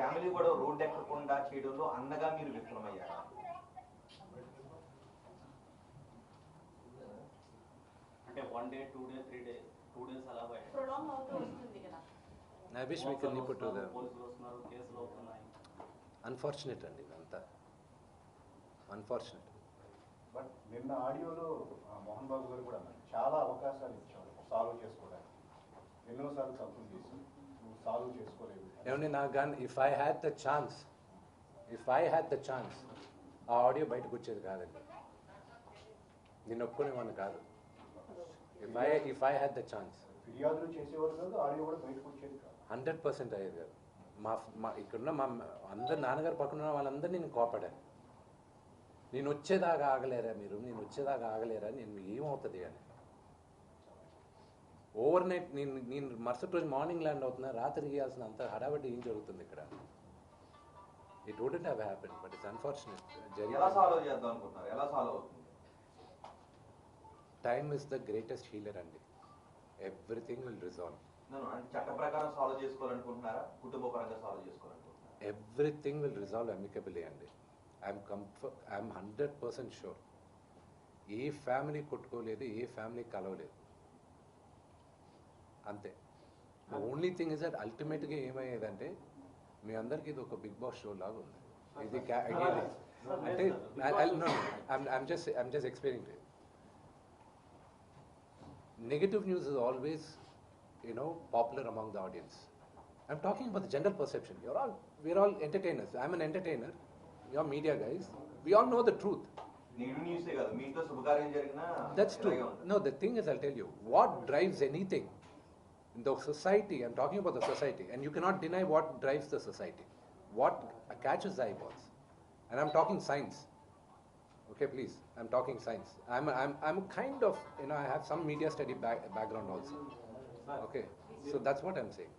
Family కూడా road ఎక్కకుండా చేయడంలో అన్నగా మీరు విఫలమయ్యారా? అంటే 1 day 2 day 3 day 2 days అలా ప్రొలాంగ్ అవుతూ వస్తుంది కదా. I wish we could nip it to the పోలీసులు వస్తున్నారు, కేసులు అవుతున్నాయి. unfortunate అండి ఇదంతా అన్ఫార్చునేట్. బట్ నిన్న ఆడియోలో మోహన్ బాబు గారు కూడా అన్నారు చాలా అవకాశాలు ఇచ్చాడు సాల్వ్ చేసుకోవడానికి, ఎన్నోసార్లు తప్పులు చేసి నువ్వు సాల్వ్ చేసుకోలేదు. ఏమండి నాకు కానీ if I had the chance ఆ ఆడియో బయటకు వచ్చేది కాదండి, నేను ఒప్పుకునేవాడిని కాదు. If I had the chance ఫిర్యాదులు చేసేవారు కాదు, ఆడియో కూడా బయటకు వచ్చేది కాదు. 100% అయ్యేది కాదు. ఇక్కడున్న మా అందరు నాన్నగారు పక్కన ఉన్న వాళ్ళందరూ నేను కోపడాను. నేను వచ్చేదాకా ఆగలేరా మీరు, నేను ఏమవుతుంది అని. ఓవర్ నైట్ నేను మరుసటి రోజు మార్నింగ్ ల్యాండ్ అవుతున్నా, రాత్రి గీయాల్సిన అంత హడాబడి ఏం జరుగుతుంది ఇక్కడ. It wouldn't have happen, but it's unfortunate. ఎలా సాల్వ్ చేద్దాం అనుకుంటున్నారు? ఎలా సాల్వ్ అవుతుంది? Time is the greatest healer అండి. Everything will resolve. అంటే చట్ట ప్రకారం సాల్వ్ చేసుకోవాలనుకుంటున్నారా, కుటుంబ పరంగా సాల్వ్ చేసుకోవాలనుకుంటున్నారా? ఎవ్రీథింగ్ విల్ రిజాల్వ్ అమికబుల్లీ అండి. I'm 100% sure. ఏ ఫ్యామిలీ కొట్టుకోలేదు, ఏ ఫ్యామిలీ కలవలేదు, అంతే. ఓన్లీ థింగ్ ఇస్ దట్ అల్టిమేట్గా ఏమయ్యేదంటే మీ అందరికీ ఇది ఒక బిగ్ బాస్ షో లాగా ఉంది. ఇది అంటే I'm just explaining to you. Negative news is always, popular among the audience. I'm talking about the general perception. We're all entertainers. I'm an entertainer. You're media guys. We all know the truth. నీడు న్యూసే కదా, మీ ఇంట్లో శుభకార్యం జరిగినా That's true. No, the thing is, I'll tell you, what drives anything in the society, I'm talking about the society, and you cannot deny what drives the society. What catches the eyeballs. And I'm talking science. Okay, please. I'm talking science. I'm kind of, I have some media study background also. Okay, so that's what I'm saying.